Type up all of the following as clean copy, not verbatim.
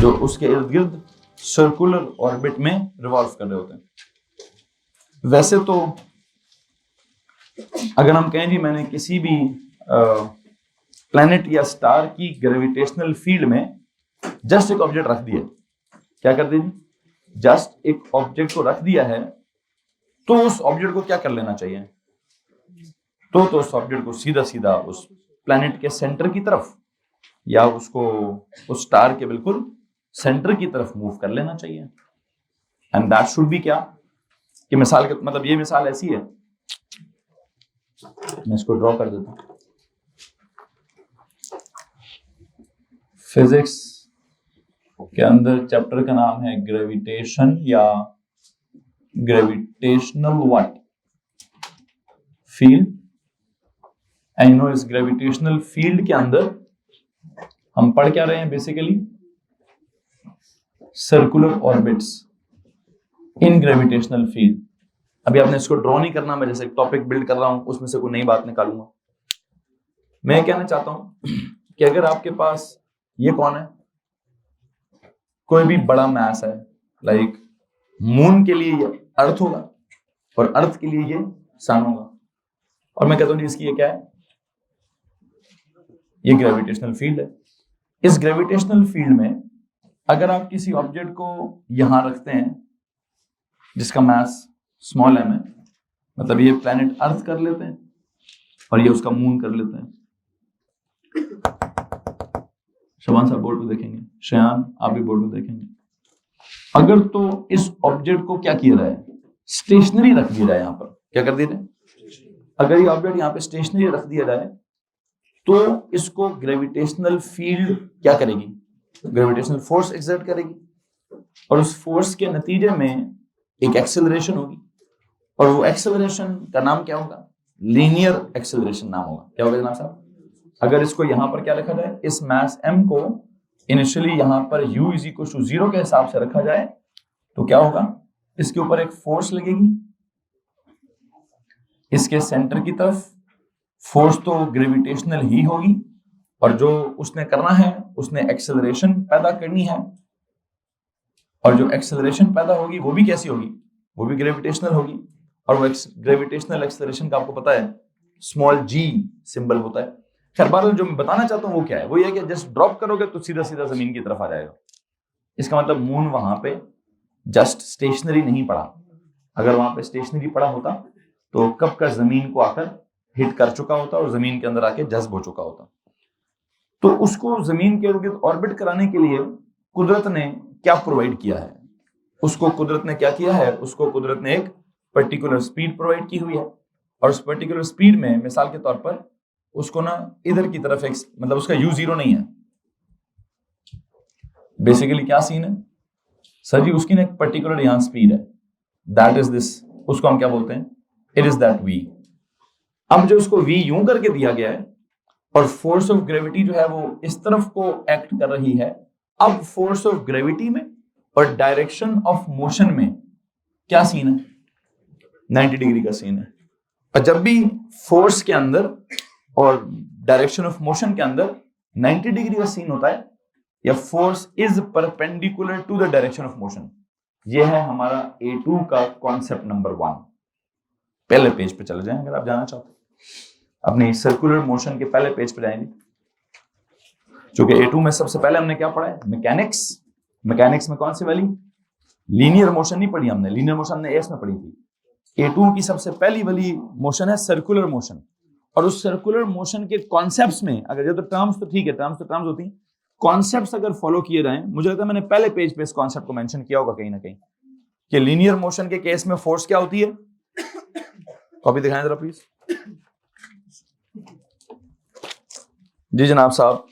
जो उसके इर्द गिर्द सर्कुलर ऑर्बिट में रिवॉल्व कर रहे होते हैं। वैसे तो अगर हम कहें जी मैंने किसी भी प्लैनेट या स्टार की ग्रेविटेशनल फील्ड में जस्ट एक ऑब्जेक्ट रख दिया, क्या कर दिया जी, जस्ट एक ऑब्जेक्ट को रख दिया है, तो उस ऑब्जेक्ट को क्या कर लेना चाहिए, तो उस ऑब्जेक्ट को सीधा सीधा उस प्लैनेट के सेंटर की तरफ या उसको उस स्टार के बिल्कुल सेंटर की तरफ मूव कर लेना चाहिए। एंड दैट शुड बी क्या, कि मिसाल के मतलब ये मिसाल ऐसी है, मैं इसको ड्रॉ कर देता हूं। फिजिक्स के अंदर चैप्टर का नाम है ग्रेविटेशन या gravitational what field. And no इस ग्रेविटेशनल फील्ड के अंदर हम पढ़ क्या रहे हैं, basically circular orbits in gravitational field. अभी आपने इसको ड्रॉ नहीं करना, मैं जैसे टॉपिक बिल्ड कर रहा हूं उसमें से कोई नई बात निकालूंगा। मैं कहना चाहता हूं कि अगर आपके पास ये कौन है, कोई भी बड़ा मैस है, लाइक मून के लिए ये अर्थ होगा और अर्थ के लिए ये सन होगा, और मैं कहता हूं इसकी ये क्या है, ये ग्रेविटेशनल फील्ड है। इस ग्रेविटेशनल फील्ड में अगर आप किसी ऑब्जेक्ट को यहां रखते हैं जिसका मास स्मॉल एम है, मतलब ये प्लैनेट अर्थ कर लेते हैं और ये उसका मून कर लेते हैं। शबान साहब बोर्ड पे देखेंगे, शयान आप भी बोर्ड पे देखेंगे। अगर तो इस ऑब्जेक्ट को क्या किया जाए, स्टेशनरी रख दिया जाए, यहां पर क्या कर दिया जाए, अगर ये ऑब्जेक्ट यहां पे स्टेशनरी रख दिया जाए तो इसको ग्रेविटेशनल फील्ड क्या करेगी, ग्रेविटेशनल फोर्स एक्सर्ट करेगी, और उस फोर्स के नतीजे में एक एक्सेलरेशन होगी, और वो एक्सेलरेशन का नाम क्या होगा, लीनियर एक्सेलरेशन नाम होगा। क्या होगा जनाब साहब, अगर इसको यहां पर क्या रखा जाए, इस मास m को इनिशियली यहां पर u इज इक्वल टू 0 के हिसाब से रखा जाए तो क्या होगा, इसके ऊपर एक फोर्स लगेगी, इसके सेंटर की तरफ फोर्स तो ग्रेविटेशनल ही होगी, और जो उसने करना है उसने एक्सेलरेशन पैदा करनी है, और जो एक्सेलरेशन पैदा होगी वो भी कैसी होगी, वो भी ग्रेविटेशनल होगी, और वो ग्रेविटेशनल एक्सेलरेशन का आपको पता है स्मॉल g सिंबल होता है। खैर बार जो मैं बताना चाहता हूं वो क्या है, वो ये कि जस्ट ड्रॉप करोगे तो सीधा सीधा जमीन की तरफ आ जाएगा। इसका मतलब मून वहां पे जस्ट स्टेशनरी नहीं पड़ा, अगर वहां पे स्टेशनरी पड़ा होता तो कब का जमीन को आकर हिट कर चुका होता और जमीन के अंदर आके जज्ब हो चुका होता। तो उसको जमीन के इर्द ऑर्बिट कराने के लिए कुदरत ने क्या प्रोवाइड किया है, उसको कुदरत ने क्या किया है, उसको कुदरत ने एक पर्टिकुलर स्पीड प्रोवाइड की हुई है, और उस पर्टिकुलर स्पीड में मिसाल के तौर पर उसको ना इधर की तरफ एक मतलब उसका u0 नहीं है। बेसिकली क्या सीन है सर जी, उसकी ना एक पर्टिकुलर यहां स्पीड है, दैट इज दिस, उसको हम क्या बोलते हैं, इट इज दैट v। अब जो उसको v यूं करके दिया गया है और फोर्स ऑफ ग्रेविटी जो है वो इस तरफ को एक्ट कर रही है, अब फोर्स ऑफ ग्रेविटी में और डायरेक्शन ऑफ मोशन में क्या सीन है, 90 डिग्री का सीन है। और जब भी फोर्स के अंदर और डायरेक्शन ऑफ मोशन के अंदर 90 डिग्री का सीन होता है, या force is perpendicular to the direction of motion, ये है हमारा A2 का कॉन्सेप्ट नंबर 1। पहले पेज पे चले जाएं अगर आप जाना चाहते हैं, अपनी सर्कुलर मोशन के पहले पेज पे जाएंगे, क्योंकि A2 में सबसे पहले हमने क्या पढ़ा है, मैकेनिक्स। मैकेनिक्स में कौन सी वाली, लीनियर मोशन नहीं पढ़ी हमने, लीनियर मोशन हमने एस में पढ़ी थी। A2 की सबसे पहली वाली मोशन है सर्कुलर मोशन, और उस सर्कुलर मोशन के कॉन्सेप्ट्स में अगर ये तो टर्म्स तो ठीक है, टर्म्स तो टर्म्स होती हैं, कॉन्सेप्ट्स अगर फॉलो किए जाएं, मुझे लगता है मैंने पहले पेज पे इस कॉन्सेप्ट को मेंशन किया होगा कहीं ना कहीं, कि लीनियर मोशन के केस में फोर्स क्या होती है, कॉपी दिखाएं जरा प्लीज। जी जनाब साहब,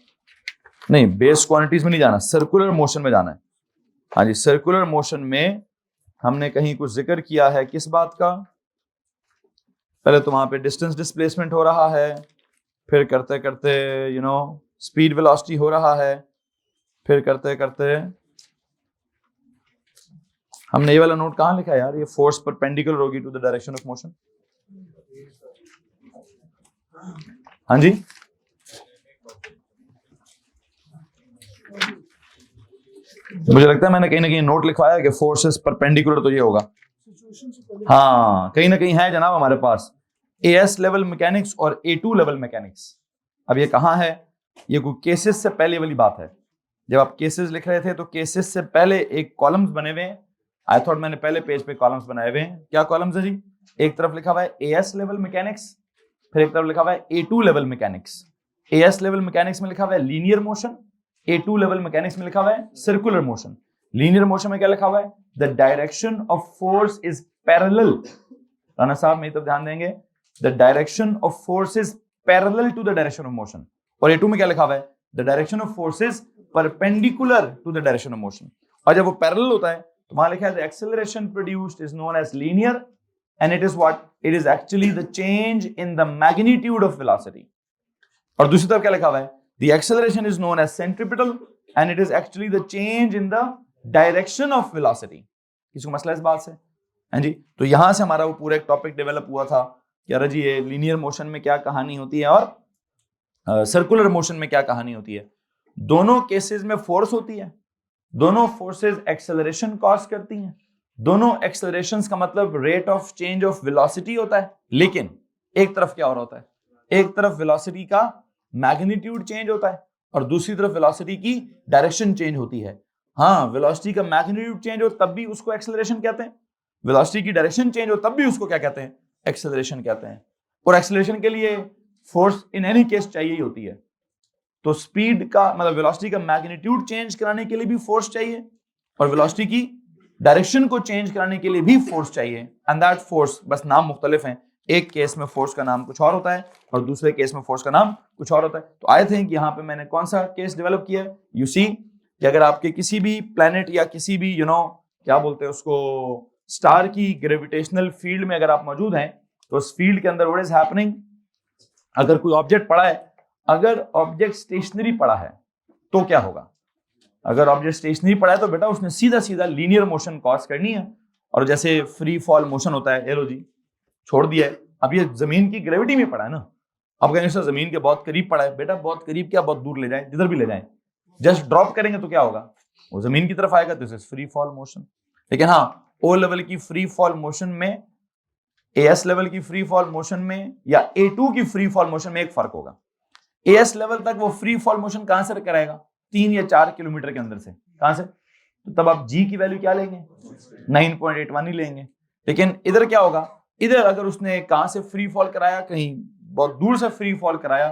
नहीं बेस क्वांटिटीज में नहीं जाना, सर्कुलर मोशन में जाना है। हाँ जी, सर्कुलर मोशन में हमने कहीं कुछ जिक्र किया है किस बात का, पहले तो वहां पे डिस्टेंस डिस्प्लेसमेंट हो रहा है, फिर करते करते स्पीड वेलोसिटी हो रहा है, फिर करते करते हमने ये वाला नोट कहां लिखा है यार, ये फोर्स परपेंडिकुलर होगी to the direction of motion. हाँ जी, मुझे लगता है मैंने कहीं ना कहीं नोट लिखवाया कि फोर्सेस परपेंडिकुलर तो ये होगा, हाँ कहीं ना कहीं है जनाब हमारे पास, एएस लेवल मैकेनिक्स और ए2 लेवल मैकेनिक्स। अब ये कहाँ है, ये कोई केसेस से पहले वाली बात है। जब आप केसेस लिख रहे थे तो केसेस से पहले एक कॉलम्स बने हुए हैं, आई थॉट मैंने पहले पेज पे कॉलम्स बनाए हुए हैं। क्या कॉलम्स है जी, एक तरफ लिखा हुआ है एएस लेवल मैकेनिक्स, फिर एक तरफ लिखा हुआ है A2 level mechanics. As level mechanics में लिखा हुआ है linear motion, A2 level mechanics में लिखा हुआ है सर्कुलर मोशन। लीनियर मोशन में क्या लिखा हुआ है, the direction of force is parallel, Rana साहब मेरी तरफ ध्यान देंगे, the direction of force is parallel to the direction of motion. और ए2 में क्या लिखा हुआ है, the direction of force is perpendicular to the direction of motion. और जब वो पैरेलल होता है तो वहां लिखा है the acceleration produced is known as linear and it is what, it is actually the change in the magnitude of velocity. और दूसरी तरफ क्या लिखा हुआ है, the acceleration is known as centripetal and it is actually the change in the direction of velocity. किसी को मसला इस बात से? हाँ जी, तो यहां से हमारा वो पूरा एक टॉपिक डेवलप हुआ था कि अरे जी ये लीनियर मोशन में क्या कहानी होती है और सर्कुलर मोशन में क्या कहानी होती है। दोनों केसेस में फोर्स होती है, दोनों फोर्सेस एक्सेलरेशन कॉज करती हैं, दोनों एक्सेलरेशंस का मतलब rate of change of velocity होता है। लेकिन एक तरफ क्या हो रहा होता है, एक तरफ वेलोसिटी का मैग्नीट्यूड चेंज होता है और दूसरी तरफ वेलोसिटी की डायरेक्शन चेंज होती है। हाँ, वेलोसिटी का मैग्नीट्यूड चेंज हो तब भी उसको एक्सेलरेशन कहते हैं, वेलोसिटी की डायरेक्शन चेंज हो तब भी उसको क्या कहते हैं, एक्सेलरेशन कहते हैं। और एक्सेलरेशन के लिए फोर्स इन एनी केस चाहिए ही होती है। तो स्पीड का मतलब वेलोसिटी का मैग्नीट्यूड चेंज कराने के लिए भी फोर्स चाहिए और वेलोसिटी की डायरेक्शन को चेंज कराने के लिए भी फोर्स चाहिए। एंड दैट फोर्स, बस नाम मुख्तलिफ हैं, एक केस में फोर्स का नाम कुछ और होता है और दूसरे केस में फोर्स का नाम कुछ और होता है। तो आई थिंक यहाँ पे मैंने कौन सा केस डेवलप किया है, यू सी कि अगर आपके किसी भी प्लेनेट या किसी भी क्या बोलते हैं उसको, स्टार की ग्रेविटेशनल फील्ड में अगर आप मौजूद हैं तो उस फील्ड के अंदर व्हाट इज हैपनिंग, अगर कोई ऑब्जेक्ट पड़ा है, अगर ऑब्जेक्ट स्टेशनरी पड़ा है तो क्या होगा, अगर ऑब्जेक्ट स्टेशनरी पड़ा है तो बेटा उसने सीधा सीधा लीनियर मोशन कॉज करनी है। और जैसे फ्री फॉल मोशन होता है, लो जी छोड़ दिया है, अब ये जमीन की ग्रेविटी में पड़ा है ना, अब कहेंगे सर जमीन के बहुत करीब पड़ा है, बेटा बहुत करीब क्या, बहुत दूर ले जाए, जिधर भी ले जाए, जस्ट ड्रॉप करेंगे तो क्या होगा, वो जमीन की तरफ आएगा, this is free fall motion. लेकिन हाँ, ओ लेवल की फ्री फॉल मोशन में, एएस लेवल की फ्री फॉल मोशन में या ए2 की फ्री फॉल मोशन में एक फर्क होगा। एएस लेवल तक वो फ्री फॉल मोशन कहां से कराएगा, 3 या 4 किलोमीटर के अंदर से, कहां से, तो तब आप जी की वैल्यू क्या लेंगे, 9.81 ही लेंगे। लेकिन इधर क्या होगा, इधर अगर उसने कहां से फ्री फॉल कराया, कहीं बहुत दूर से फ्री फॉल कराया,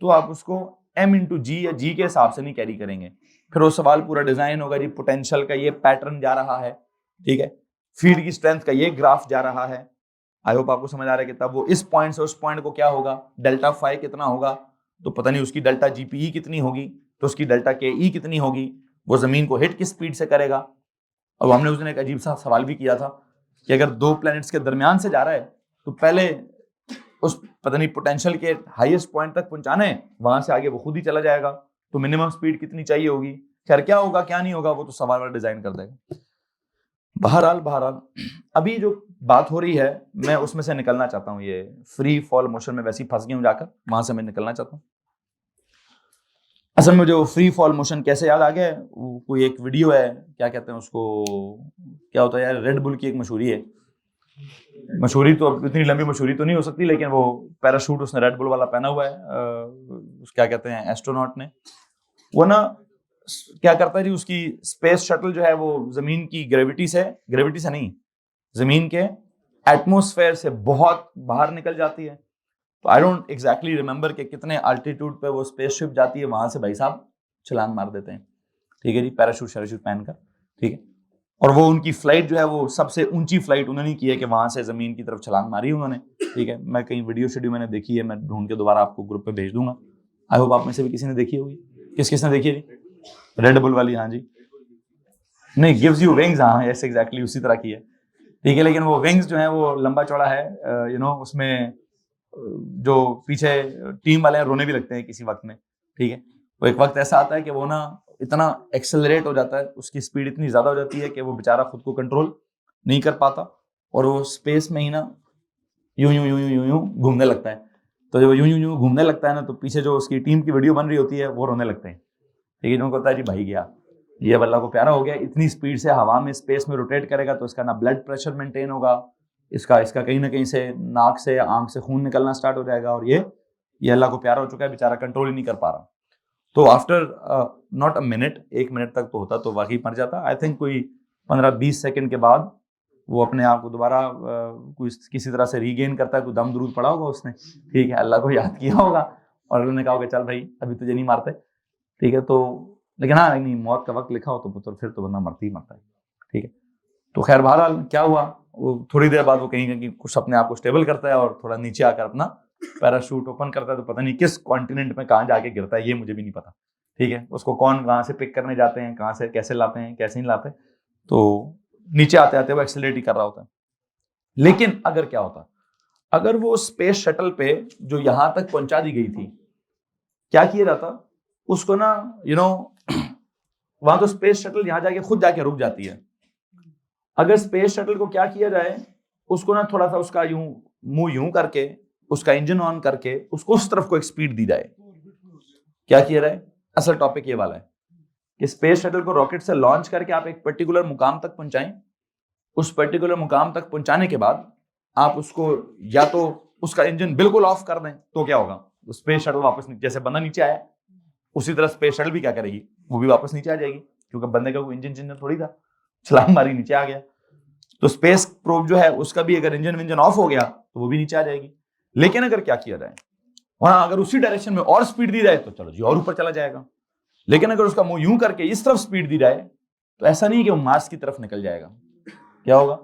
तो आप उसको m इंटू जी या जी के हिसाब से नहीं कैरी करेंगे। फिर वो सवाल पूरा डिजाइन होगा जी, पोटेंशियल का ये पैटर्न जा रहा है, ठीक है, फील्ड की स्ट्रेंथ का ये ग्राफ जा रहा है। आई होप आपको समझ आ रहा है कि तब वो इस पॉइंट से उस पॉइंट को क्या होगा, डेल्टा फाई कितना होगा, तो पता नहीं उसकी डेल्टा जीपीई कितनी होगी, तो उसकी डेल्टा के ई कितनी होगी, वो जमीन को हिट किस स्पीड से करेगा। और हमने उस दिन एक अजीब सा सवाल भी किया था कि अगर 2 प्लैनेट्स के दरमियान से जा रहा है तो पहले उस पता नहीं पोटेंशियल के हाईएस्ट पॉइंट तक पहुंचाना है, वहां से आगे वो खुद ही चला जाएगा, तो मिनिमम स्पीड कितनी चाहिए होगी। खैर क्या होगा क्या नहीं होगा वो तो सवाल वाला डिजाइन कर देगा। बहरहाल अभी जो बात हो रही है मैं उसमें से निकलना चाहता हूँ, ये फ्री फॉल मोशन में वैसे ही फंस गया हूँ जाकर, वहां से मैं निकलना चाहता हूँ। असल में जो फ्री फॉल मोशन कैसे याद आ गया, वो कोई एक वीडियो है, क्या कहते हैं उसको, क्या होता है यार, रेड बुल की एक मशहूरी है, मशहूरी तो इतनी लंबी मशहूरी तो नहीं हो सकती, लेकिन वो पैराशूट उसने रेड बुल वाला पहना हुआ है, क्या कहते हैं एस्ट्रोनॉट ने, वो ना क्या करता है जी, उसकी स्पेस शटल जो है वो जमीन की ग्रेविटी से नहीं, जमीन के एटमॉस्फेयर से बहुत बाहर निकल जाती है। तो आई डोंट एग्जैक्टली रिमेंबर कि कितने अल्टीट्यूड पे वो स्पेसशिप जाती है, वहां से भाई साहब छलांग मार देते हैं, ठीक है जी, पैराशूट शैराशूट पहनकर, ठीक है। और वो उनकी फ्लाइट जो है वो सबसे ऊंची फ्लाइट उन्होंने की है कि वहां से जमीन की तरफ छलांग मारी उन्होंने, ठीक है। मैं कहीं वीडियो शेडियो मैंने देखी है, मैं ढूंढ के दोबारा आपको ग्रुप पे भेज दूंगा। आई होप आप में से भी किसी ने देखी होगी। किसने देखी है? रेड बुल वाली, हाँ जी, नहीं गिव्स यू विंग्स, हाँ यस एग्जैक्टली उसी तरह की है, ठीक है। लेकिन वो विंग्स जो है वो लंबा चौड़ा है, उसमें जो पीछे टीम वाले हैं रोने भी लगते हैं किसी वक्त में, ठीक है। वो एक वक्त ऐसा आता है कि वो ना इतना एक्सेलरेट हो जाता है, उसकी स्पीड इतनी ज्यादा हो जाती है कि वो बेचारा खुद को कंट्रोल नहीं कर पाता और वो स्पेस में ही ना यूं यूं यूं यूं यूं घूमने लगता है। तो जब यूं यूं यूं घूमने लगता है ना, तो पीछे जो उसकी टीम की वीडियो बन रही होती है वो रोने लगते हैं, ठीक है। उनको होता है जी भाई गया, ये अल्लाह को प्यारा हो गया, इतनी स्पीड से हवा में स्पेस में रोटेट करेगा तो इसका ना ब्लड प्रेशर मेंटेन होगा, इसका कहीं ना कहीं से नाक से आंख से खून निकलना स्टार्ट हो जाएगा, और ये अल्लाह को प्यारा हो चुका है, बेचारा कंट्रोल ही नहीं कर पा रहा। तो after not a minute, 1 minute तक तो होता तो वाकई मर जाता। आई थिंक कोई 15-20 सेकंड के बाद वो अपने आप को दोबारा किसी तरह से रीगेन करता है, कोई दम दुरूद पड़ा होगा उसने, ठीक है, अल्लाह को याद किया होगा और अल्लाह ने कहा होगा चल भाई अभी तुझे नहीं मारते, ठीक है। तो लेकिन हाँ, नहीं, मौत का वक्त लिखा हो तो फिर तो बंदा मरता ही मरता है, ठीक है। तो खैर बहरहाल क्या हुआ, वो थोड़ी देर बाद वो कहीं कुछ अपने आप को स्टेबल करता है और थोड़ा नीचे आकर अपना पैराशूट ओपन करता है, तो पता नहीं किस कॉन्टिनेंट में कहाँ जाके गिरता है, ये मुझे भी नहीं पता, ठीक है। उसको कौन कहाँ से पिक करने जाते हैं, कहाँ से कैसे लाते हैं, कैसे नहीं लाते, तो नीचे आते आते वो एक्सेलरेट ही कर रहा होता है। लेकिन अगर क्या होता, अगर वो स्पेस शटल पे जो यहां तक पहुंचा दी गई थी, क्या किया जाता उसको ना, वहां तो स्पेस शटल यहां जाके खुद जाके रुक जाती है। अगर स्पेस शटल को क्या किया जाए, उसको ना थोड़ा सा उसका मुंह यूं करके, उसका इंजन ऑन करके उसको उस तरफ को एक स्पीड दी जाए। क्या किया जाए, असल टॉपिक ये वाला है कि स्पेस शटल को रॉकेट से लॉन्च करके आप एक पर्टिकुलर मुकाम तक पहुंचाएं। उस पर्टिकुलर मुकाम तक पहुंचाने के बाद आप उसको या तो उसका इंजन बिल्कुल ऑफ कर दें, तो क्या होगा, स्पेस शटल वापस जैसे बंदा नीचे आया उसी तरह स्पेस शटल भी क्या करेगी, वो भी वापस नीचे आ जाएगी, क्योंकि बंदे का कोई इंजन थोड़ी था, छलांग मारी नीचे आ गया। तो स्पेस प्रोब जो है उसका भी अगर इंजन ऑफ हो गया तो वो भी नीचे आ जाएगी। लेकिन अगर क्या किया जाए, वहां अगर उसी डायरेक्शन में और स्पीड दी जाए तो चलो जी और ऊपर चला जाएगा। लेकिन अगर उसका मुंह यूं करके इस तरफ स्पीड दी जाए तो ऐसा नहीं कि वो मार्स की तरफ निकल जाएगा। क्या होगा,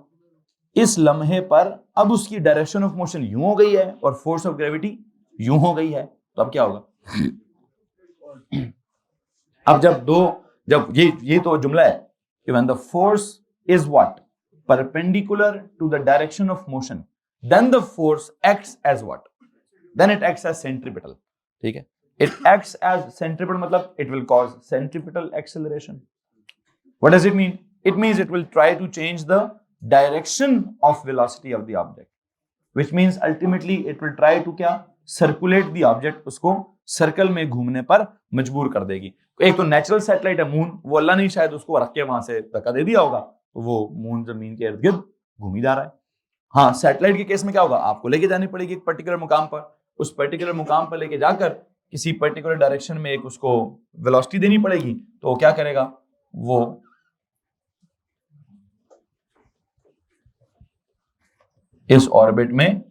इस लम्हे पर अब उसकी डायरेक्शन ऑफ मोशन यूं हो गई है और फोर्स ऑफ ग्रेविटी यूं हो गई है, तो अब क्या होगा, अब जब ये तो जुमला है कि when the force is what perpendicular to the direction of motion then the force acts as what, then it acts as centripetal, ठीक है। it acts as centripetal मतलब it will cause centripetal acceleration. What does it mean? It means it will try to change the direction of velocity of the object, which means ultimately it will try to क्या, circulate the object, उसको circle में घूमने पर मजबूर कर देगी। एक तो नेचुरल सैटेलाइट है मून, वो अल्लाह ने शायद उसको रख के वहां से धक्का दे दिया होगा, तो वो मून जमीन के इर्द गिर्द घूम ही जा रहा है। हाँ, सैटेलाइट के केस में क्या होगा, आपको लेके जानी पड़ेगी एक पर्टिकुलर मुकाम पर, उस पर्टिकुलर मुकाम पर लेके जाकर किसी पर्टिकुलर डायरेक्शन में एक उसको वेलोसिटी देनी पड़ेगी, तो वो क्या करेगा, वो इस ऑर्बिट में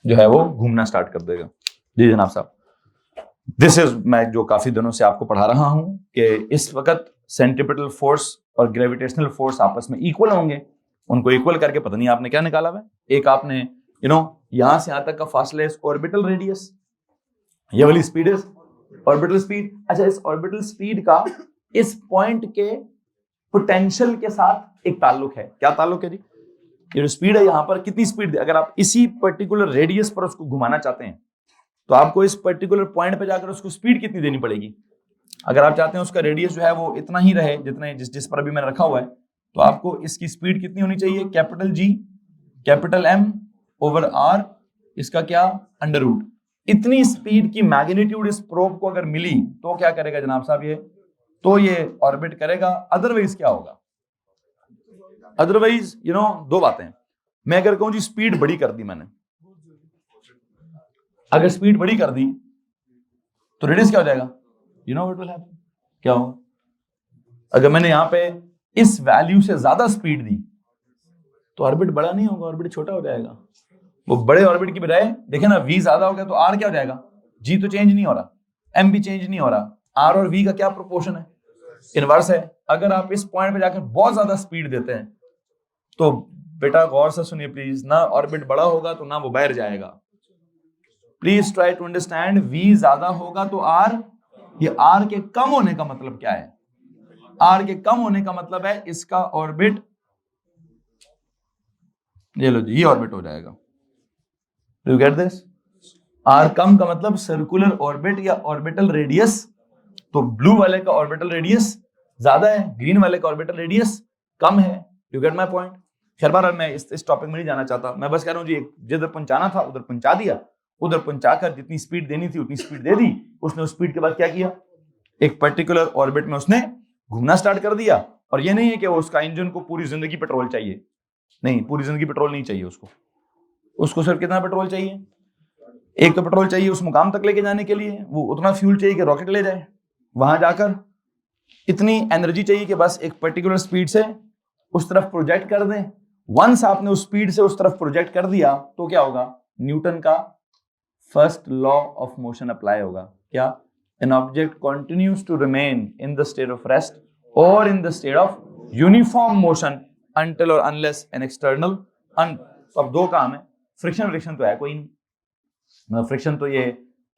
जो है वो घूमना स्टार्ट कर देगा। जी जनाब साहब, दिस इज, मैं जो काफी दिनों से आपको पढ़ा रहा हूं कि इस वक्त सेंट्रीपिटल फोर्स और ग्रेविटेशनल फोर्स आपस में इक्वल होंगे। उनको इक्वल करके पता नहीं आपने क्या निकाला हुआ है, एक आपने यहां से यहां तक का फासला है ऑर्बिटल रेडियस, ये वाली स्पीड इज ऑर्बिटल स्पीड। अच्छा, इस ऑर्बिटल स्पीड का इस पॉइंट के पोटेंशियल के साथ एक ताल्लुक है। क्या ताल्लुक है जी, ये जो स्पीड है यहाँ पर कितनी स्पीड, अगर आप इसी पर्टिकुलर रेडियस पर उसको घुमाना चाहते हैं तो आपको इस पर्टिकुलर पॉइंट पे जाकर उसको स्पीड कितनी देनी पड़ेगी। अगर आप चाहते हैं उसका रेडियस जो है वो इतना ही रहे जितने जिस पर अभी मैंने रखा हुआ है, तो आपको इसकी स्पीड कितनी होनी चाहिए, capital G capital M over R, इसका क्या अंडर रूट। इतनी स्पीड की मैग्नीट्यूड इस प्रोब को अगर मिली तो क्या करेगा जनाब साहब, ये ऑर्बिट करेगा। अदरवाइज क्या होगा, अदरवाइज दो बातें, मैं अगर कहूं जी स्पीड बड़ी कर दी मैंने, अगर स्पीड बड़ी कर दी तो रेडियस क्या हो जाएगा, व्हाट विल हैपन, क्या होगा, अगर मैंने यहां पे इस वैल्यू से ज्यादा स्पीड दी तो ऑर्बिट बड़ा नहीं होगा, ऑर्बिट छोटा हो जाएगा। वो बड़े ऑर्बिट की बजाय देखे ना, वी ज्यादा हो गया तो आर क्या हो जाएगा, जी तो चेंज नहीं हो रहा, एम भी चेंज नहीं हो रहा, आर और वी का क्या प्रोपोर्शन है, इनवर्स है। अगर आप इस पॉइंट पे जाकर बहुत ज्यादा स्पीड देते हैं तो बेटा गौर से सुनिए प्लीज, ना ऑर्बिट बड़ा होगा तो ना वो बाहर जाएगा। Please try to understand, V ज्यादा होगा तो आर, ये आर के कम होने का मतलब क्या है, आर के कम होने का मतलब है इसका ऑर्बिट, ये लो जी, ये ऑर्बिट हो जाएगा। यू गेट दिस, आर कम का मतलब सर्कुलर ऑर्बिट या ऑर्बिटल रेडियस, तो ब्लू वाले का ऑर्बिटल रेडियस ज्यादा है, ग्रीन वाले का ऑर्बिटल रेडियस कम है। You get my point. खैर बार मैं इस टॉपिक में नहीं जाना चाहता, मैं बस कह रहा हूं जी जिधर पहुंचाना था उधर पहुंचा दिया, उधर पहुंचाकर जितनी स्पीड देनी थी उतनी स्पीड दे दी उसने, उस स्पीड के बाद क्या किया, एक पर्टिकुलर ऑर्बिट में उसने घूमना स्टार्ट कर दिया। और ये नहीं है कि वो उसका इंजन को पूरी जिंदगी पेट्रोल चाहिए, नहीं, पूरी जिंदगी पेट्रोल नहीं चाहिए उसको सिर्फ कितना पेट्रोल चाहिए, एक तो पेट्रोल चाहिए उस मुकाम तक लेके जाने के लिए, वो उतना फ्यूल चाहिए कि रॉकेट ले जाए, वहां जाकर इतनी एनर्जी चाहिए कि बस एक पर्टिकुलर स्पीड से उस तरफ प्रोजेक्ट कर दें। वंस आपने उस स्पीड से उस तरफ प्रोजेक्ट कर दिया तो क्या होगा, न्यूटन का first law of motion apply होगा। क्या? An object continues to remain in the state of rest और in the state of uniform motion until और अनलेस एन एक्सटर्नल अब दो काम है, फ्रिक्शन तो है कोई नहीं, फ्रिक्शन तो ये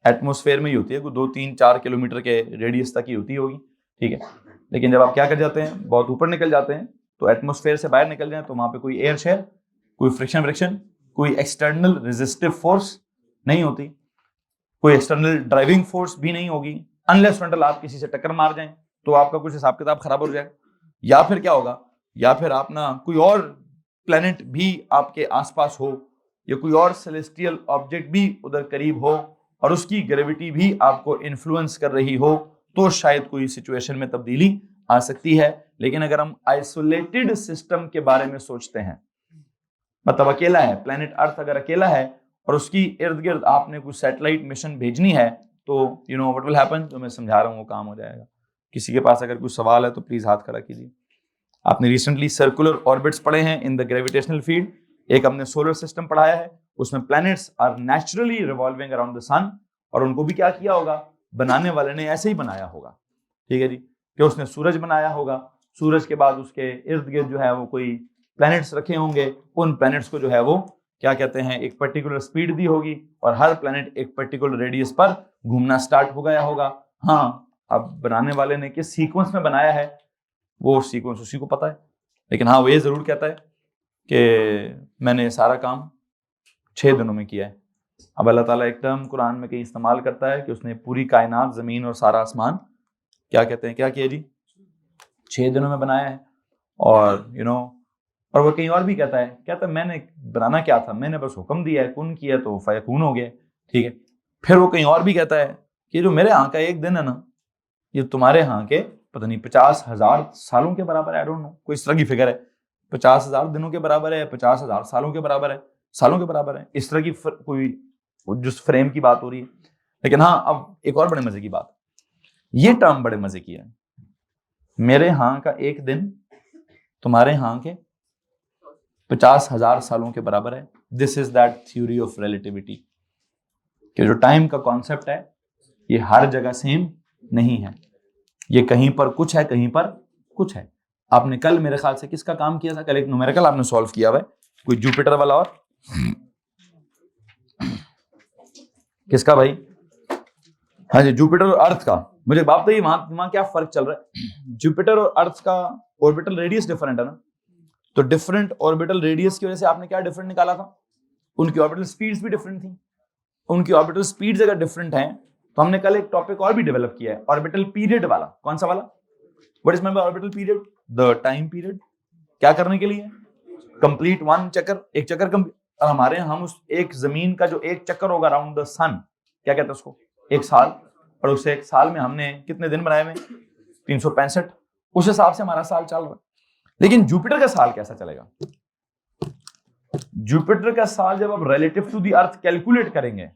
एटमॉस्फेयर में ही होती है, कोई 2-3-4 किलोमीटर के रेडियस तक ही होती होगी, ठीक है। लेकिन जब आप क्या कर जाते हैं, बहुत ऊपर निकल जाते हैं, तो एटमॉस्फेयर से बाहर निकल जाए तो वहां पे कोई एयर शेयर, कोई फ्रिक्शन, कोई एक्सटर्नल रेजिस्टिव फोर्स नहीं होती, कोई एक्सटर्नल ड्राइविंग फोर्स भी नहीं होगी, अनलेस अनटिल आप किसी से टक्कर मार जाएं तो आपका कुछ हिसाब किताब खराब हो जाएगा। या फिर क्या होगा, या फिर आप ना कोई और प्लेनेट भी आपके आसपास हो या कोई और सेलेस्टियल ऑब्जेक्ट भी उधर करीब हो और उसकी ग्रेविटी भी आपको इन्फ्लुएंस कर रही हो, तो शायद कोई सिचुएशन में तब्दीली आ सकती है। लेकिन अगर हम आइसोलेटेड सिस्टम के बारे में सोचते हैं, मतलब अकेला है प्लेनेट अर्थ, अगर अकेला है और उसकी इर्द गिर्द आपने कुछ सैटेलाइट मिशन भेजनी है, तो you know what will happen, जो मैं समझा रहा हूँ वो काम हो जाएगा। किसी के पास अगर कुछ सवाल है तो प्लीज हाथ खड़ा कीजिए। आपने रिसेंटली सर्कुलर ऑर्बिट्स पढ़े हैं इन द ग्रेविटेशनल फील्ड, एक हमने सोलर सिस्टम पढ़ाया है, उसमें planets are naturally revolving around the sun, और उनको भी क्या किया होगा, बनाने वाले ने ऐसे ही बनाया होगा, ठीक है जी, कि उसने सूरज बनाया होगा, सूरज के बाद उसके इर्द गिर्द जो है वो कोई प्लैनेट्स रखे होंगे, उन प्लैनेट्स को जो है वो क्या कहते हैं, एक पर्टिकुलर स्पीड दी होगी और हर प्लैनेट एक पर्टिकुलर रेडियस पर घूमना स्टार्ट हो गया होगा। हाँ, अब बनाने वाले ने किस सीक्वेंस में बनाया है वो सीक्वेंस उसी को पता है, लेकिन हाँ वो ये जरूर कहता है कि मैंने सारा काम 6 दिनों में किया है। अब अल्लाह ताला एक टर्म कुरान में कहीं इस्तेमाल करता है कि उसने पूरी कायनात, जमीन और सारा आसमान क्या कहते हैं, क्या किया जी, 6 दिनों में बनाया है। और यू नो, और वो कहीं और भी कहता है मैंने बनाना क्या था, मैंने बस हुक्म दिया है, कुन किया तो फयकून हो गया, ठीक है। फिर वो कहीं और भी कहता है कि जो मेरे यहाँ का एक दिन है ना, ये तुम्हारे यहाँ के पता नहीं 50,000 सालों के बराबर है, आई डोंट नो, कोई इस तरह की फिगर है, 50,000 दिनों के बराबर है, 50,000 सालों के बराबर है, सालों के बराबर है, इस तरह की कोई जिस फ्रेम की बात हो रही है। लेकिन हाँ, अब एक और बड़े मजे की बात, ये टर्म बड़े मजे की है, मेरे यहाँ का एक दिन तुम्हारे यहाँ के 50,000 सालों के बराबर है। This is that theory of relativity, कि जो टाइम का कॉन्सेप्ट है ये हर जगह सेम नहीं है, ये कहीं पर कुछ है, कहीं पर कुछ है। आपने कल मेरे ख्याल से किसका काम किया था, कल एक न्यूमेरिकल आपने सॉल्व किया हुआ है, कोई जुपिटर वाला, और किसका भाई, हाँ जी, जुपिटर और अर्थ का। मुझे बात बताइए वहां क्या फर्क चल रहा है, जुपिटर और अर्थ का ऑर्बिटल रेडियस डिफरेंट है ना, तो डिफरेंट ऑर्बिटल रेडियस की वजह से आपने क्या डिफरेंट निकाला था, उनकी ऑर्बिटल स्पीड्स भी डिफरेंट थी। उनकी ऑर्बिटल स्पीड्स अगर डिफरेंट हैं तो हमने कल एक टॉपिक और भी डेवलप किया है, ऑर्बिटल पीरियड वाला। कौन सा वाला? What is mean by orbital period? The time period. क्या करने के लिए? कंप्लीट वन चक्कर, एक चक्कर हमारे यहाँ हम उस एक जमीन का जो एक चक्कर होगा अराउंड द सन, क्या कहते हैं उसको, एक साल, और उस एक साल में हमने कितने दिन बनाए हुए? 365। उस हिसाब से हमारा साल चल रहा है। लेकिन जुपिटर का साल कैसा चलेगा? जुपिटर का साल जब आप relative to the earth calculate करेंगे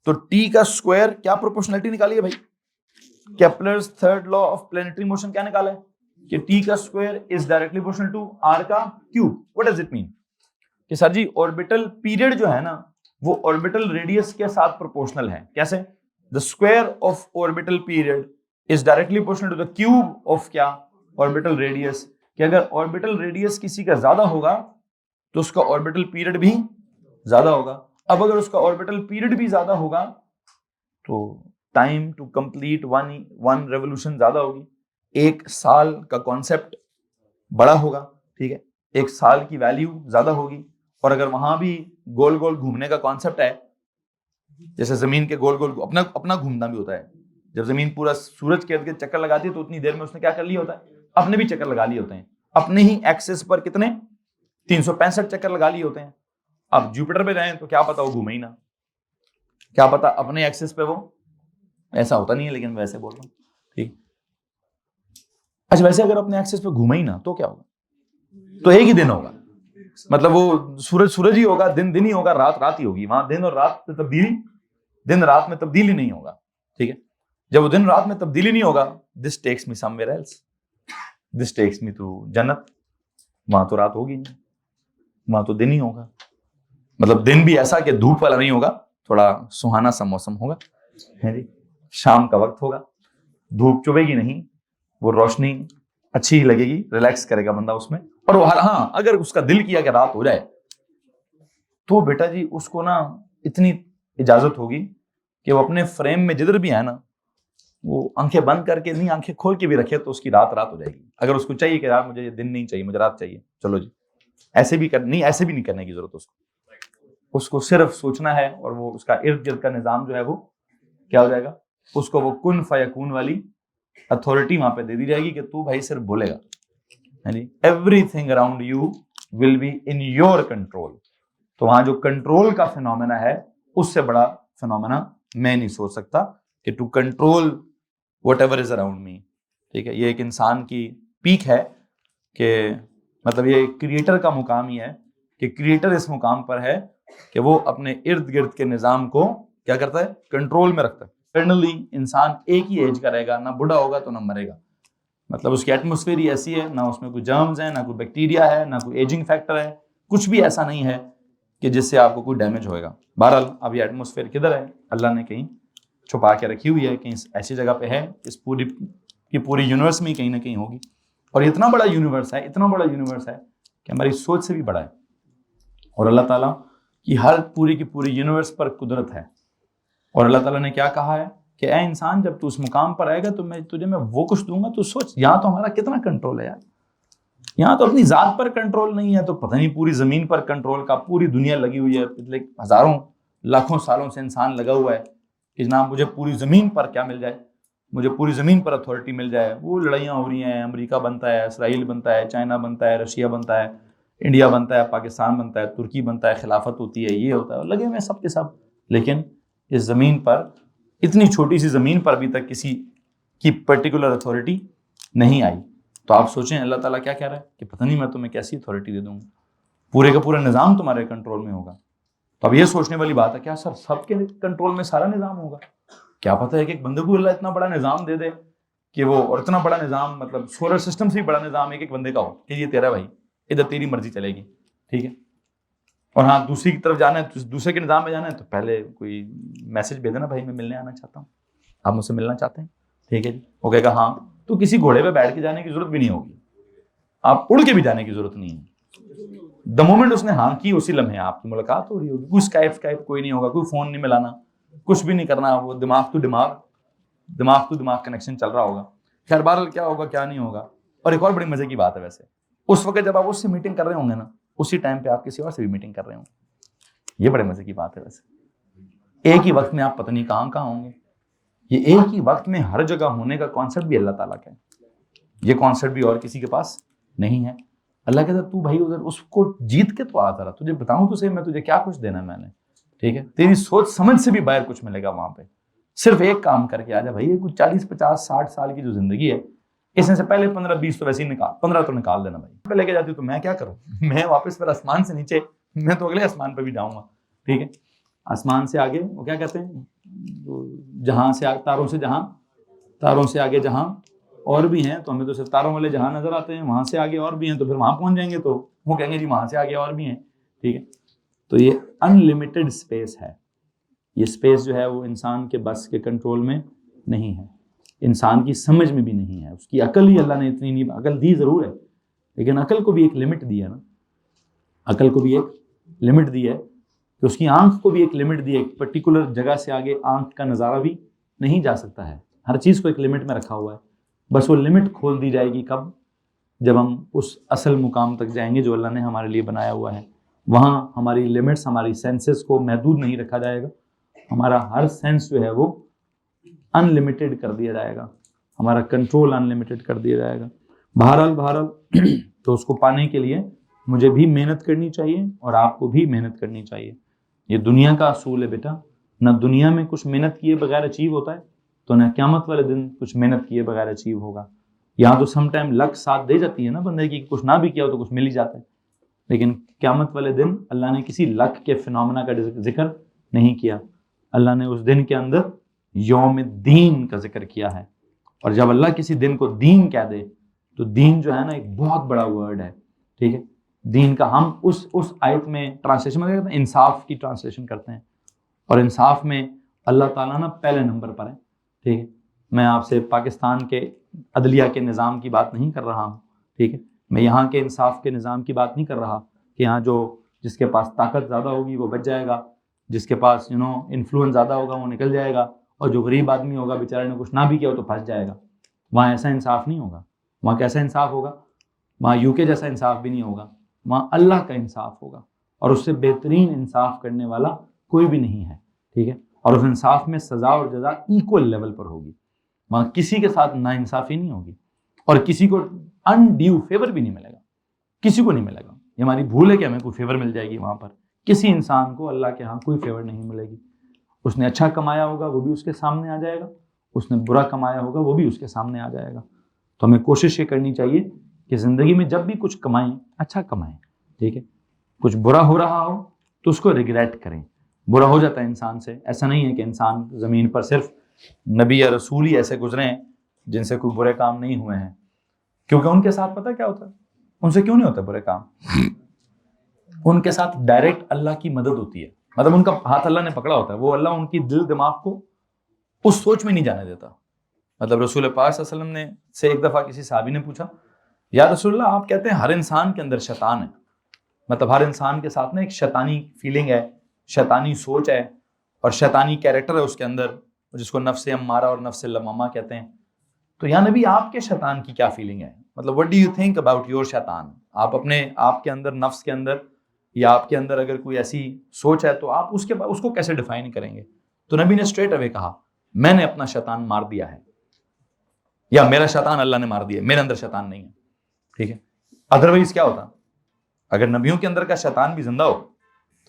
तो टी का स्क्वायर, क्या प्रोपोर्शनलिटी निकाली है भाई, Kepler's third law of planetary motion क्या निकाला है कि टी का square is directly proportional to R का cube. What does it mean कि सर जी ऑर्बिटल पीरियड जो है ना वो ऑर्बिटल रेडियस के साथ प्रोपोर्शनल है। कैसे? The square of orbital period is directly proportional to the cube of क्या, ऑर्बिटल रेडियस। कि अगर ऑर्बिटल रेडियस किसी का ज्यादा होगा तो उसका ऑर्बिटल पीरियड भी ज्यादा होगा। अब अगर उसका ऑर्बिटल पीरियड भी ज्यादा होगा तो time to complete one revolution ज्यादा होगी, एक साल का कॉन्सेप्ट बड़ा होगा, ठीक है, एक साल की वैल्यू ज्यादा होगी। और अगर वहां भी गोल गोल घूमने का कॉन्सेप्ट है, जैसे जमीन के गोल गोल अपना अपना घूमना भी होता है, जब जमीन पूरा सूरज के इर्द गिर्द चक्कर लगाती है तो उतनी देर में उसने क्या कर लिया होता है, अपने भी चक्कर लगा लिए होते हैं, अपने ही एक्सिस पर कितने 365 चक्कर लगा लिए होते हैं। अब जुपिटर पे जाएं तो क्या पता वो घूमे ही ना, क्या पता अपने एक्सिस पे वो, ऐसा होता नहीं है लेकिन वैसे बोल रहा हूं, ठीक। अच्छा वैसे अगर अपने एक्सिस पे घूमे ही ना तो क्या होगा? तो एक ही दिन होगा, मतलब वो सूरज ही होगा, दिन ही होगा, रात ही होगी। वहां दिन और रात में तब्दीली, दिन रात में तब्दीली नहीं होगा। ठीक है, जब वो दिन रात में तब्दीली नहीं होगा, this takes me somewhere else, this takes me to जन्नत। वहां तो रात होगी नहीं, वहां तो दिन ही होगा। मतलब दिन भी ऐसा कि धूप वाला नहीं होगा, थोड़ा सुहाना सा मौसम होगा, है जी, शाम का वक्त होगा, धूप चुभेगी नहीं, वो रोशनी अच्छी ही लगेगी, रिलैक्स करेगा बंदा उसमें। और वो हाँ, अगर उसका दिल किया कि रात हो जाए तो बेटा जी उसको ना इतनी इजाजत होगी कि वो अपने फ्रेम में जिधर भी है ना, वो आंखें बंद करके नहीं, आंखें खोल के भी रखे तो उसकी रात हो जाएगी। अगर उसको चाहिए कि यार मुझे ये दिन नहीं चाहिए, मुझे रात चाहिए, चलो जी, ऐसे भी नहीं करने की जरूरत उसको सिर्फ सोचना है, और वो उसका इर्द गिर्द का निजाम जो है वो क्या हो जाएगा, उसको वो कुन फयकून वाली अथॉरिटी वहां पे दे दी जाएगी कि तू भाई सिर्फ बोलेगा, यानी everything around you will be in your control. तो वहां जो कंट्रोल का फिनोमेना है, उससे बड़ा फिनोमेना मैं नहीं सोच सकता कि to control whatever is around me. ठीक है, ये एक इंसान की पीक है कि मतलब ये क्रिएटर का मुकाम ही है कि क्रिएटर इस मुकाम पर है कि वो अपने इर्द गिर्द के निजाम को क्या करता है, कंट्रोल में रखता है। इटर्नली इंसान एक ही एज का रहेगा, ना बुढ़ा होगा तो ना मरेगा। मतलब उसकी एटमॉस्फेयर ही ऐसी है, ना उसमें कोई जर्म्स है, ना कोई बैक्टीरिया है, ना कोई एजिंग फैक्टर है, कुछ भी ऐसा नहीं है कि जिससे आपको कोई डैमेज होएगा। बहरहाल अब ये एटमॉस्फेयर किधर है, अल्लाह ने कहीं छुपा के रखी हुई है, कहीं ऐसी जगह पे है, इस पूरी यूनिवर्स में कहीं ना कहीं होगी। और इतना बड़ा यूनिवर्स है, इतना बड़ा यूनिवर्स है कि हमारी सोच से भी बड़ा है। और अल्लाह ताला की हर पूरी की पूरी यूनिवर्स पर कुदरत है। और अल्लाह ताला ने क्या कहा है कि ऐ इंसान, जब तू उस मुकाम पर आएगा तो मैं वो कुछ दूंगा, तो सोच यहाँ तो हमारा कितना कंट्रोल है यार। यहाँ तो अपनी जात पर कंट्रोल नहीं है, तो पता नहीं पूरी जमीन पर कंट्रोल का, पूरी दुनिया लगी हुई है, पिछले हजारों लाखों सालों से इंसान लगा हुआ है कि जनाब मुझे पूरी जमीन पर क्या मिल जाए, मुझे पूरी जमीन पर अथॉरिटी मिल जाए। वो लड़ाइयाँ हो रही हैं, अमेरिका बनता है, इसराइल बनता है, चाइना बनता है, रशिया बनता है, इंडिया बनता है, पाकिस्तान बनता है, तुर्की बनता है, खिलाफत होती है, ये होता है, लगे हुए सब के सब। लेकिन इस जमीन पर, इतनी छोटी सी जमीन पर अभी तक किसी की पर्टिकुलर अथॉरिटी नहीं आई। तो आप सोचें अल्लाह ताला क्या कह रहा है कि पता नहीं मैं तुम्हें कैसी अथॉरिटी दे दूंगा, पूरे का पूरा निज़ाम तुम्हारे कंट्रोल में होगा। तो अब ये सोचने वाली बात है, क्या सर सबके कंट्रोल में सारा निज़ाम होगा? क्या पता है कि एक बंदे को अल्लाह इतना बड़ा निज़ाम दे दे कि वो, और इतना बड़ा निज़ाम मतलब सोलर सिस्टम से भी बड़ा निज़ाम एक बंदे का हो कि ये तेरा भाई, इधर तेरी मर्जी चलेगी, ठीक है। और हाँ, दूसरी की तरफ जाना है, दूसरे के निज़ाम में जाना है, तो पहले कोई मैसेज भेज देना, भाई मैं मिलने आना चाहता हूँ, आप मुझसे मिलना चाहते हैं, ठीक है जी। वो कहेगा हाँ, तो किसी घोड़े पे बैठ के जाने की जरूरत भी नहीं होगी, आप उड़ के भी जाने की जरूरत नहीं है। द मोमेंट उसने हाँ की, उसी लम्हे आपकी मुलाकात हो रही होगी। कोई स्काइप कोई नहीं होगा, कोई फोन नहीं मिलाना, कुछ भी नहीं करना, वो दिमाग टू दिमाग कनेक्शन चल रहा होगा। खैर बहरहाल क्या होगा क्या नहीं होगा। और एक और बड़ी मजे की बात है, वैसे उस वक्त जब आप उससे मीटिंग कर रहे होंगे ना, उसी टाइम पे आप किसी और से भी मीटिंग कर रहे होंगे। ये बड़े मजे की बात है। वैसे एक ही वक्त में आप पता नहीं कहाँ कहाँ होंगे। ये एक ही वक्त में हर जगह होने का कॉन्सेप्ट भी अल्लाह ताला का है, ये कॉन्सेप्ट भी और किसी के पास नहीं है। अल्लाह कहता तू भाई उधर उसको जीत के तो आ जरा, तुझे बताऊं तुझे मैं तुझे क्या कुछ देना है मैंने, ठीक है। तेरी सोच समझ से भी बाहर कुछ मिलेगा वहां पे। सिर्फ एक काम करके आ जा भाई, ये कुछ 40 50 60 साल की जो जिंदगी है, इसमें से पहले 15 20 तो वैसे ही निकाल, 15 तो निकाल देना भाई। पे लेके जाती तो मैं क्या करूं मैं वापस फिर आसमान से नीचे, मैं तो अगले आसमान पे भी जाऊंगा, ठीक है। आसमान से आगे वो क्या कहते हैं, जहां से तारों से आगे जहां और भी हैं, तो हमें तो सिर्फ तारों वाले जहां नजर आते हैं, वहां से आगे और भी हैं, तो फिर वहां पहुंच जाएंगे तो वो कहेंगे जी वहां से आगे और भी हैं, ठीक है। तो ये अनलिमिटेड स्पेस है। ये स्पेस जो है वो इंसान के बस के कंट्रोल में नहीं है, इंसान की समझ में भी नहीं है। उसकी अकल ही अल्लाह ने इतनी नहीं, अकल दी जरूर है, लेकिन अकल को भी एक लिमिट दी है ना, अकल को भी एक लिमिट दी है कि उसकी आंख को भी एक लिमिट दी है। एक पर्टिकुलर जगह से आगे आंख का नज़ारा भी नहीं जा सकता है, हर चीज़ को एक लिमिट में रखा हुआ है। बस वो लिमिट खोल दी जाएगी कब, जब हम उस असल मुकाम तक जाएंगे जो अल्लाह ने हमारे लिए बनाया हुआ है। वहाँ हमारी लिमिट्स, हमारी सेंसेस को महदूद नहीं रखा जाएगा, हमारा हर सेंस जो है वो अनलिमिटेड कर दिया जाएगा, हमारा कंट्रोल अनलिमिटेड कर दिया जाएगा। बहरहाल तो उसको पाने के लिए मुझे भी मेहनत करनी चाहिए और आपको भी मेहनत करनी चाहिए। ये दुनिया का असूल है बेटा, ना दुनिया में कुछ मेहनत किए बगैर अचीव होता है, तो ना क़यामत वाले दिन कुछ मेहनत किए बगैर अचीव होगा। यहाँ तो सम टाइम लक साथ दे जाती है ना बंदे की, कुछ ना भी किया हो तो कुछ मिल ही जाता है, लेकिन क़यामत वाले दिन अल्लाह ने किसी लक के फिनोमेना का जिक्र नहीं किया। अल्लाह ने उस दिन के अंदर यौम दीन का जिक्र किया है। और जब अल्लाह किसी दिन को दीन कह दे तो दीन जो है ना एक बहुत बड़ा वर्ड है, ठीक है। दीन का हम उस आयत में ट्रांसलेशन में इंसाफ की ट्रांसलेशन करते हैं, और इंसाफ में अल्लाह ताला ना पहले नंबर पर है, ठीक है। मैं आपसे पाकिस्तान के अदलिया के निज़ाम की बात नहीं कर रहा हूँ, ठीक है। मैं यहाँ के इंसाफ के निज़ाम की बात नहीं कर रहा कि यहाँ जो जिसके पास ताकत ज़्यादा होगी वो बच जाएगा, जिसके पास इन्फ्लुएंस ज़्यादा होगा वो निकल जाएगा, और जो गरीब आदमी होगा बेचारे ने कुछ ना भी किया हो तो फंस जाएगा। वहाँ ऐसा इंसाफ नहीं होगा। वहाँ कैसा इंसाफ होगा? वहाँ यूके जैसा इंसाफ भी नहीं होगा। वहाँ अल्लाह का इंसाफ होगा, और उससे बेहतरीन इंसाफ करने वाला कोई भी नहीं है, ठीक है। और उस इंसाफ में सज़ा और जज़ा इक्वल लेवल पर होगी। वहाँ किसी के साथ नाइंसाफ़ी नहीं होगी, और किसी को अनड्यू फेवर भी नहीं मिलेगा, किसी को नहीं मिलेगा। ये हमारी भूल है कि हमें कोई फेवर मिल जाएगी वहाँ पर। किसी इंसान को अल्लाह के यहाँ कोई फेवर नहीं मिलेगी। उसने अच्छा कमाया होगा वो भी उसके सामने आ जाएगा, उसने बुरा कमाया होगा वो भी उसके सामने आ जाएगा। तो हमें कोशिश ये करनी चाहिए कि ज़िंदगी में जब भी कुछ कमाएं अच्छा कमाएं, ठीक है। कुछ बुरा हो रहा हो तो उसको रिग्रेट करें। बुरा हो जाता है इंसान से, ऐसा नहीं है कि इंसान ज़मीन पर सिर्फ नबी या रसूल ही ऐसे गुजरे हैं जिनसे कोई बुरे काम नहीं हुए हैं, क्योंकि उनके साथ पता क्या होता है, उनसे क्यों नहीं होते बुरे काम? उनके साथ डायरेक्ट अल्लाह की मदद होती है, मतलब उनका हाथ अल्लाह ने पकड़ा होता है। वो अल्लाह उनकी दिल दिमाग को उस सोच में नहीं जाने देता। मतलब रसूल पाक सल्लल्लाहु अलैहि वसल्लम ने से एक दफ़ा किसी साहबी ने पूछा, या रसूलल्लाह आप कहते हैं हर इंसान के अंदर शैतान है, मतलब हर इंसान के साथ ना एक शैतानी फीलिंग है, शैतानी सोच है और शैतानी कैरेक्टर है उसके अंदर, जिसको नफ्स अम्मारा और नफ्स लम्मामा कहते हैं। तो या नबी आपके शैतान की क्या फीलिंग है, मतलब what do you think about your शैतान? आप अपने आपके अंदर नफ्स के अंदर या आपके अंदर अगर कोई ऐसी सोच है तो आप उसको कैसे डिफाइन करेंगे? तो नबी ने स्ट्रेट अवे कहा, मैंने अपना शैतान मार दिया है, या मेरा शैतान अल्लाह ने मार दिया है, मेरे अंदर शैतान नहीं है, ठीक है। अदरवाइज क्या होता? अगर नबियों के अंदर का शैतान भी जिंदा हो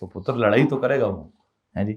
तो पुत्र लड़ाई तो करेगा वो, है जी।